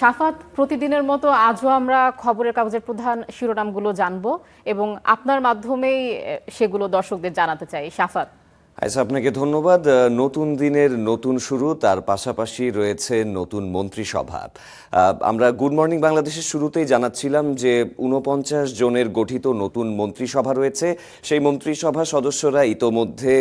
শাফাত, প্রতিদিনের মতো আজও আমরা খবরের কাগজের প্রধান শিরোনামগুলো জানবো এবং আপনার মাধ্যমেই সেগুলো দর্শকদের জানাতে চাই। শাফাত। আচ্ছা, আপনাকে ধন্যবাদ। নতুন দিনের নতুন শুরু, তার পাশাপাশি রয়েছে নতুন মন্ত্রিসভা। আমরা গুড মর্নিং বাংলাদেশের শুরুতেই জানাচ্ছিলাম যে ৪৯ জনের গঠিত নতুন মন্ত্রিসভা রয়েছে। সেই মন্ত্রিসভা সদস্যরা ইতোমধ্যে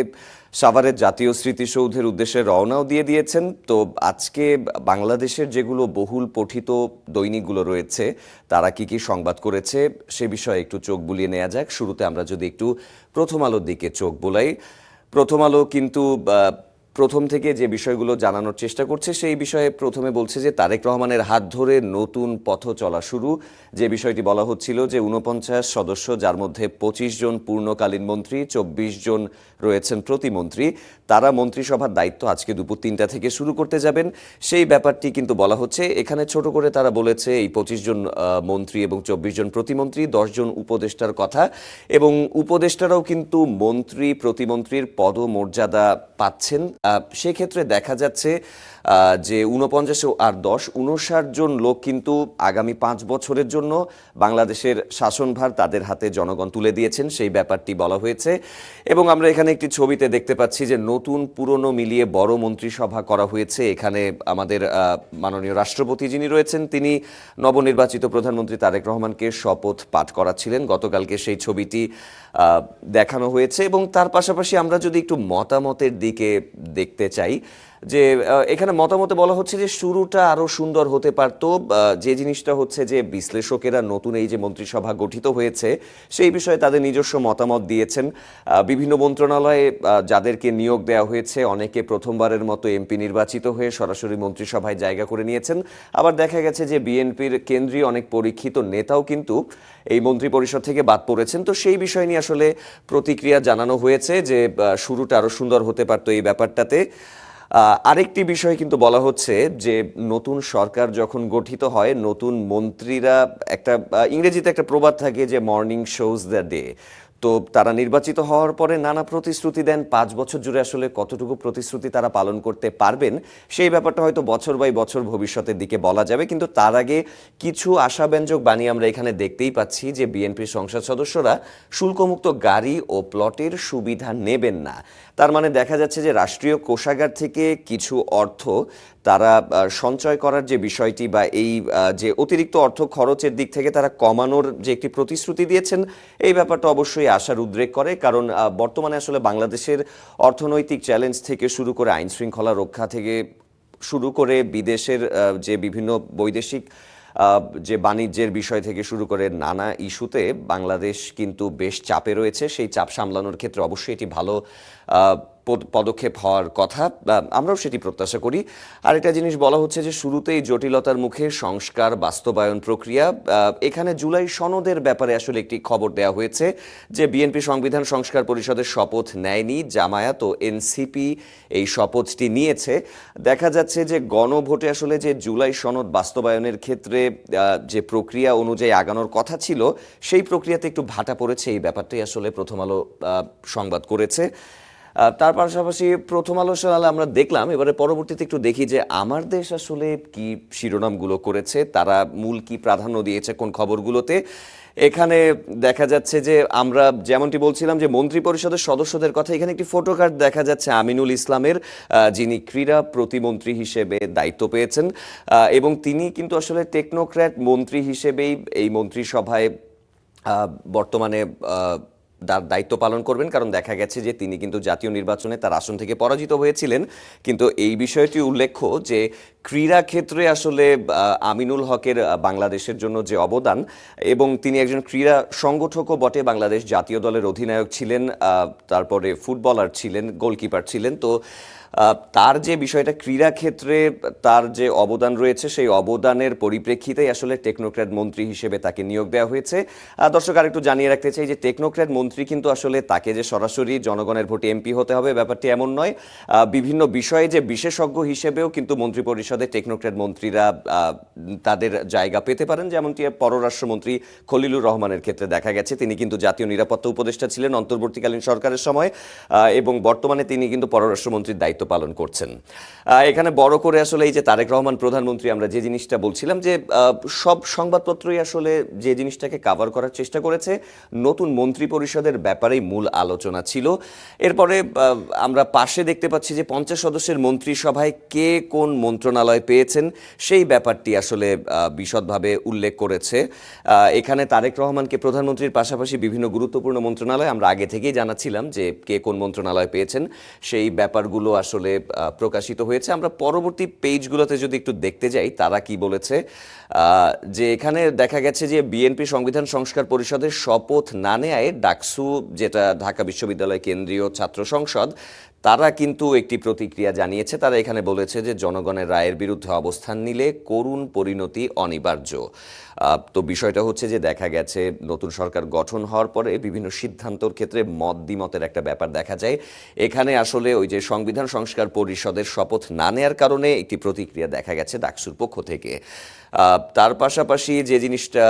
সাভারের জাতীয় স্মৃতিসৌধের উদ্দেশ্যে রওনাও দিয়ে দিয়েছেন। তো আজকে বাংলাদেশের যেগুলো বহুল পঠিত দৈনিকগুলো রয়েছে তারা কি কি সংবাদ করেছে সে বিষয়ে একটু চোখ বুলিয়ে নেওয়া যাক। শুরুতে আমরা যদি একটু প্রথম আলোর দিকে চোখ বোলাই, প্রথম আলো কিন্তু প্রথম থেকে যে বিষয়গুলো জানানোর চেষ্টা করছে সেই বিষয়ে প্রথমে বলছে যে তারেক রহমানের হাত ধরে নতুন পথ চলা শুরু। যে বিষয়টি বলা হচ্ছিল যে ৪৯ সদস্য, যার মধ্যে ২৫ জন পূর্ণকালীন মন্ত্রী, ২৪ জন রয়েছেন প্রতিমন্ত্রী, তারা মন্ত্রিসভার দায়িত্ব আজকে দুপুর ৩টা থেকে শুরু করতে যাবেন। সেই ব্যাপারটি কিন্তু বলা হচ্ছে। এখানে ছোট করে তারা বলেছে এই ২৫ জন মন্ত্রী এবং ২৪ জন প্রতিমন্ত্রী, ১০ জন উপদেষ্টার কথা, এবং উপদেষ্টারাও কিন্তু মন্ত্রী প্রতিমন্ত্রীর পদমর্যাদা পাচ্ছেন। সেক্ষেত্রে দেখা যাচ্ছে যে ৪৯ আর ১০, ৫৯ জন লোক কিন্তু আগামী ৫ বছরের জন্য বাংলাদেশের শাসনভার তাদের হাতে জনগণ তুলে দিয়েছেন, সেই ব্যাপারটি বলা হয়েছে। এবং আমরা এখানে একটি ছবিতে দেখতে পাচ্ছি যে নতুন পুরনো মিলিয়ে বড় মন্ত্রিসভা করা হয়েছে। এখানে আমাদের মাননীয় রাষ্ট্রপতি যিনি রয়েছেন তিনি নবনির্বাচিত প্রধানমন্ত্রী তারেক রহমানকে শপথ পাঠ করাচ্ছিলেন। গতকালকে সেই ছবিটি দেখানো হয়েছে। এবং তার পাশাপাশি আমরা যদি একটু মতামতের দিকে দেখতে চাই, যে এখানে মতামতে বলা হচ্ছে যে শুরুটা আরও সুন্দর হতে পারত। যে জিনিসটা হচ্ছে যে বিশ্লেষকেরা নতুন এই যে মন্ত্রিসভা গঠিত হয়েছে সেই বিষয়ে তাদের নিজস্ব মতামত দিয়েছেন। বিভিন্ন মন্ত্রণালয়ে যাদেরকে নিয়োগ দেওয়া হয়েছে অনেকে প্রথমবারের মতো এমপি নির্বাচিত হয়ে সরাসরি মন্ত্রিসভায় জায়গা করে নিয়েছেন। আবার দেখা গেছে যে বিএনপির কেন্দ্রীয় অনেক পরীক্ষিত নেতাও কিন্তু এই মন্ত্রিপরিষদ থেকে বাদ পড়েছেন। তো সেই বিষয় নিয়ে আসলে প্রতিক্রিয়া জানানো হয়েছে যে শুরুটা আরও সুন্দর হতে পারত এই ব্যাপারটাতে। আরেকটি বিষয় কিন্তু বলা হচ্ছে যে নতুন সরকার যখন গঠিত হয় নতুন মন্ত্রীরা, একটা ইংরেজিতে একটা প্রবাদ থাকে যে মর্নিং শোজ দ্য ডে। তো তারা নির্বাচিত হওয়ার পরে নানা প্রতিশ্রুতি দেন। ৫ বছর জুড়ে আসলে কতটুকু প্রতিশ্রুতি তারা পালন করতে পারবেন সেই ব্যাপারটা হয়তো বছর বাই বছর ভবিষ্যতের দিকে বলা যাবে। কিন্তু তার আগে কিছু আশাব্যঞ্জক বাণী আমরা এখানে দেখতেই পাচ্ছি যে বিএনপির সংসদ সদস্যরা শুল্কমুক্ত গাড়ি ও প্লটের সুবিধা নেবেন না। তার মানে দেখা যাচ্ছে যে রাষ্ট্রীয় কোষাগার থেকে কিছু অর্থ তারা সঞ্চয় করার যে বিষয়টি বা এই যে অতিরিক্ত অর্থ খরচের দিক থেকে তারা কমানোর যে একটি প্রতিশ্রুতি দিয়েছেন, এই ব্যাপারটা অবশ্যই আশার উদ্রেক করে। কারণ বর্তমানে আসলে বাংলাদেশের অর্থনৈতিক চ্যালেঞ্জ থেকে শুরু করে আইন শৃঙ্খলা রক্ষা থেকে শুরু করে বিদেশের যে বিভিন্ন বৈদেশিক যে বাণিজ্যের বিষয় থেকে শুরু করে নানা ইস্যুতে বাংলাদেশ কিন্তু বেশ চাপে রয়েছে। সেই চাপ সামলানোর ক্ষেত্রে অবশ্যই এটি ভালো পদক্ষেপ হওয়ার কথা, আমরাও সেটি প্রত্যাশা করি। আরেকটা জিনিস বলা হচ্ছে যে শুরুতেই জটিলতার মুখে সংস্কার বাস্তবায়ন প্রক্রিয়া। এখানে জুলাই সনদের ব্যাপারে আসলে একটি খবর দেওয়া হয়েছে যে বিএনপি সংবিধান সংস্কার পরিষদের শপথ নেয়নি, জামায়াত ও এনসিপি এই শপথটি নিয়েছে। দেখা যাচ্ছে যে গণভোটে আসলে যে জুলাই সনদ বাস্তবায়নের ক্ষেত্রে যে প্রক্রিয়া অনুযায়ী আগানোর কথা ছিল সেই প্রক্রিয়াতে একটু ভাটা পড়েছে। এই ব্যাপারটাই আসলে প্রথম আলো সংবাদ করেছে। তার পাশাপাশি প্রথম আলো সালে আমরা দেখলাম, এবারে পরবর্তীতে একটু দেখি যে আমার দেশ আসলে কি শিরোনামগুলো করেছে, তারা মূল কি প্রাধান্য দিয়েছে কোন খবরগুলোতে। এখানে দেখা যাচ্ছে যে আমরা যেমনটি বলছিলাম যে মন্ত্রী পরিষদের সদস্যদের কথা, এখানে একটি ফটো কার্ড দেখা যাচ্ছে আমিনুল ইসলামের, যিনি ক্রীড়া প্রতিমন্ত্রী হিসেবে দায়িত্ব পেয়েছেন এবং তিনি কিন্তু আসলে টেকনোক্র্যাট মন্ত্রী হিসেবেই এই মন্ত্রিসভায় বর্তমানে তার দায়িত্ব পালন করবেন। কারণ দেখা গেছে যে তিনি কিন্তু জাতীয় নির্বাচনে তার আসন থেকে পরাজিত হয়েছিলেন। কিন্তু এই বিষয়টি উল্লেখ্য যে ক্রীড়া ক্ষেত্রে আসলে আমিনুল হকের বাংলাদেশের জন্য যে অবদান, এবং তিনি একজন ক্রীড়া সংগঠকও বটে, বাংলাদেশ জাতীয় দলের অধিনায়ক ছিলেন, তারপরে ফুটবলার ছিলেন, গোলকিপার ছিলেন। তো তার যে বিষয়টা ক্রীড়া ক্ষেত্রে তার যে অবদান রয়েছে সেই অবদানের পরিপ্রেক্ষিতেই আসলে টেকনোক্র্যাট মন্ত্রী হিসেবে তাকে নিয়োগ দেওয়া হয়েছে। দর্শক আরেকটু জানিয়ে রাখতে চাই যে টেকনোক্র্যাট মন্ত্রী কিন্তু আসলে তাকে যে সরাসরি জনগণের ভোটে এমপি হতে হবে ব্যাপারটি এমন নয়। বিভিন্ন বিষয়ে যে বিশেষজ্ঞ হিসেবেও কিন্তু মন্ত্রিপরিষদে টেকনোক্র্যাট মন্ত্রীরা তাদের জায়গা পেতে পারেন। যেমনটি পররাষ্ট্রমন্ত্রী খলিলুর রহমানের ক্ষেত্রে দেখা গেছে, তিনি কিন্তু জাতীয় নিরাপত্তা উপদেষ্টা ছিলেন অন্তর্বর্তীকালীন সরকারের সময় এবং বর্তমানে তিনি কিন্তু পররাষ্ট্রমন্ত্রীর দায়িত্ব দায়িত্ব পালন করছেন। এখানে বড় করে আসলে এই যে তারেক রহমান প্রধানমন্ত্রী, আমরা যে জিনিসটা বলছিলাম যে সব সংবাদপত্রই আসলে যে জিনিসটাকে কাভার করার চেষ্টা করেছে, নতুন মন্ত্রী পরিষদের ব্যাপারেই মূল আলোচনা ছিল। এরপরে আমরা পাশে দেখতে পাচ্ছি যে 50 সদস্যের মন্ত্রিসভায় কে কোন মন্ত্রণালয় পেয়েছেন সেই ব্যাপারটি আসলে বিশদভাবে উল্লেখ করেছে। এখানে তারেক রহমানকে প্রধানমন্ত্রীর পাশাপাশি বিভিন্ন গুরুত্বপূর্ণ মন্ত্রণালয়, আমরা আগে থেকেই জানাচ্ছিলাম যে কে কোন মন্ত্রণালয় পেয়েছেন, সেই ব্যাপারগুলো আসলে প্রকাশিত হয়েছে। আমরা পরবর্তী পেজগুলোতে যদি একটু দেখতে যাই তারা কি বলেছে, যে এখানে দেখা গেছে যে বিএনপি সংবিধান সংস্কার পরিষদের শপথ না নেয় ডাকসু, যেটা ঢাকা বিশ্ববিদ্যালয় কেন্দ্রীয় ছাত্র সংসদ, তারা কিন্তু একটি প্রতিক্রিয়া জানিয়েছে। তারা এখানে বলেছে যে জনগণের রায়ের বিরুদ্ধে অবস্থান নিলে করুণ পরিণতি অনিবার্য। তো বিষয়টা হচ্ছে যে দেখা গেছে নতুন সরকার গঠন হওয়ার পরে বিভিন্ন সিদ্ধান্তর ক্ষেত্রে মত দ্বিমতের একটা ব্যাপার দেখা যায়। এখানে আসলে ওই যে সংবিধান সংস্কার পরিষদের শপথ না নেয়ার কারণে একটি প্রতিক্রিয়া দেখা গেছে ডাকসুর পক্ষ থেকে। তার পাশাপাশি যে জিনিসটা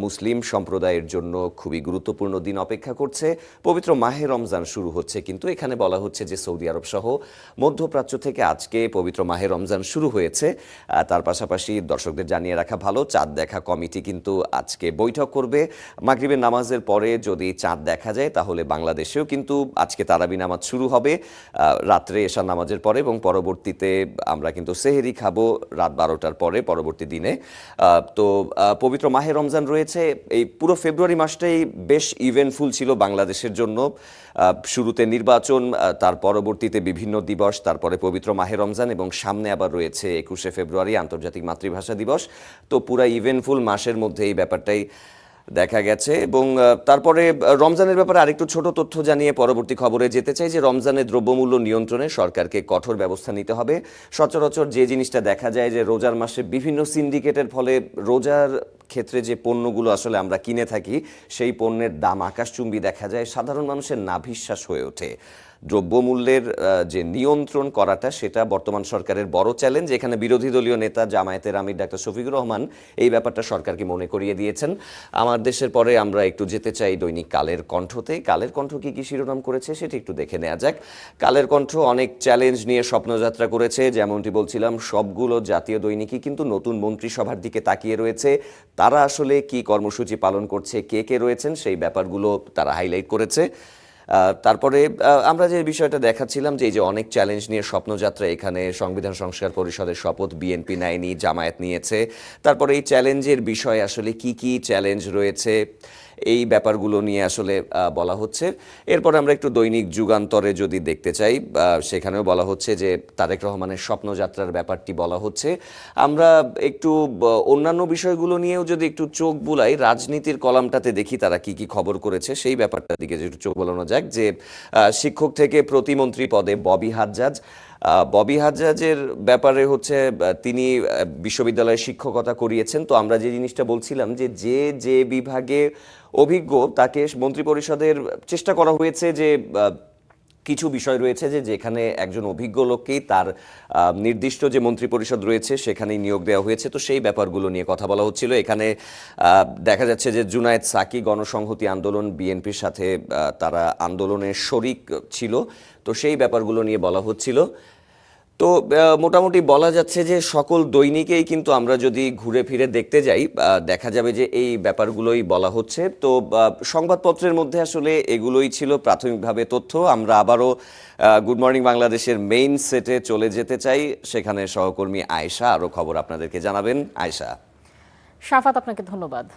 মুসলিম সম্প্রদায়ের জন্য খুবই গুরুত্বপূর্ণ দিন অপেক্ষা করছে, পবিত্র মাহে রমজান শুরু হচ্ছে, কিন্তু এখানে বলা হচ্ছে যে সৌদি আরব সহ মধ্যপ্রাচ্য থেকে আজকে পবিত্র মাহে রমজান শুরু হয়েছে। তার পাশাপাশি দর্শকদের জানিয়ে রাখা ভালো, চাঁদ দেখা কমিটি কিন্তু আজকে বৈঠক করবে। মাগরিবের নামাজের পরে যদি চাঁদ দেখা যায় তাহলে বাংলাদেশেও কিন্তু আজকে তারাবি নামাজ শুরু হবে রাত্রে এশার নামাজের পরে, এবং পরবর্তীতে আমরা কিন্তু সেহরি খাবো রাত 12টার পরে পরবর্তী দিনে। তো পবিত্র মাহে রমজান রয়েছে। এই পুরো ফেব্রুয়ারি মাসটাই বেশ ইভেন্টফুল ছিল বাংলাদেশের জন্য। শুরুতে নির্বাচন, তার পরবর্তীতে বিভিন্ন দিবস, তারপরে পবিত্র মাহে রমজান, এবং সামনে আবার রয়েছে 21শে ফেব্রুয়ারি আন্তর্জাতিক মাতৃভাষা দিবস। তো পুরা ইভেন্টফুল মাসের মধ্যে এই ব্যাপারটাই দেখা গেছে। এবং তারপরে রমজানের ব্যাপারে আরেকটু ছোট তথ্য জানিয়ে পরবর্তী খবরে যেতে চাই যে রমজানের দ্রব্যমূল্য নিয়ন্ত্রণে সরকারকে কঠোর ব্যবস্থা নিতে হবে। সচরাচর যে জিনিসটা দেখা যায় যে রোজার মাসে বিভিন্ন সিন্ডিকেটের ফলে রোজার ক্ষেত্রে যে পণ্যগুলো আসলে আমরা কিনে থাকি সেই পণ্যের দাম আকাশচুম্বী দেখা যায়, সাধারণ মানুষের নাভিশ্বাস হয়ে ওঠে। দ্রব্যমূল্যের যে নিয়ন্ত্রণ করাটা সেটা বর্তমান সরকারের বড় চ্যালেঞ্জ। এখানে বিরোধী দলীয় নেতা জামায়াতের আমির ডাক্তার শফিকুর রহমান এই ব্যাপারটা সরকারকে মনে করিয়ে দিয়েছেন। আমার দেশের পরে আমরা একটু যেতে চাই দৈনিক কালের কণ্ঠতে। কালের কণ্ঠ কি কি শিরোনাম করেছে সেটা একটু দেখে নেওয়া যাক। কালের কণ্ঠ অনেক চ্যালেঞ্জ নিয়ে স্বপ্নযাত্রা করেছে, যেমনটি বলছিলাম সবগুলো জাতীয় দৈনিকই কিন্তু নতুন মন্ত্রিসভার দিকে তাকিয়ে রয়েছে। তারা আসলে কি কর্মসূচি পালন করছে, কে কে রয়েছেন, সেই ব্যাপারগুলো তারা হাইলাইট করেছে। তারপরে আমরা যে বিষয়টা দেখাচ্ছিলাম যে এই যে অনেক চ্যালেঞ্জ নিয়ে স্বপ্নযাত্রা, এখানে সংবিধান সংস্কার পরিষদের শপথ বিএনপি নেয়নি, জামায়াত নিয়েছে। তারপরে এই চ্যালেঞ্জের বিষয়ে আসলে কি কি চ্যালেঞ্জ রয়েছে এই ব্যাপারগুলো নিয়ে আসলে বলা হচ্ছে। এরপর আমরা একটু দৈনিক যুগান্তরে যদি দেখতে চাই, সেখানেও বলা হচ্ছে যে তারেক রহমানের স্বপ্নযাত্রার ব্যাপারটি বলা হচ্ছে। আমরা একটু অন্যান্য বিষয়গুলো নিয়েও যদি একটু চোখ বুলাই, রাজনীতির কলামটাতে দেখি তারা কি কি খবর করেছে সেই ব্যাপারটার দিকে যদি একটু চোখ বোলানো যাক। যে শিক্ষক থেকে প্রতিমন্ত্রী পদে ববি হাজ্জাজ। ববি হাজ্জাজের ব্যাপারে হচ্ছে তিনি বিশ্ববিদ্যালয়ে শিক্ষকতা করিয়েছেন। তো আমরা যে জিনিসটা বলছিলাম যে যে বিভাগে অভিজ্ঞ তাকে মন্ত্রিপরিষদের চেষ্টা করা হয়েছে যে কিছু বিষয় রয়েছে যে যেখানে একজন অভিজ্ঞ লোককেই তার নির্দিষ্ট যে মন্ত্রিপরিষদ রয়েছে সেখানেই নিয়োগ দেওয়া হয়েছে। তো সেই ব্যাপারগুলো নিয়ে কথা বলা হচ্ছিল। এখানে দেখা যাচ্ছে যে জুনায়েদ সাকি গণসংহতি আন্দোলন, বিএনপির সাথে তারা আন্দোলনের শরিক ছিল, তো সেই ব্যাপারগুলো নিয়ে বলা হচ্ছিল। তো মোটামুটি বলা যাচ্ছে যে সকল দৈনিকেই কিন্তু আমরা যদি ঘুরে ফিরে দেখতে যাই দেখা যাবে যে এই ব্যাপারগুলোই বলা হচ্ছে। তো সংবাদপত্রের মধ্যে আসলে এগুলোই ছিল প্রাথমিকভাবে তথ্য। আমরা আবারও গুড মর্নিং বাংলাদেশের মেইন সেটে চলে যেতে চাই, সেখানে সহকর্মী আয়েশা আরও খবর আপনাদেরকে জানাবেন। আয়েশা। শাফাত, আপনাকে ধন্যবাদ।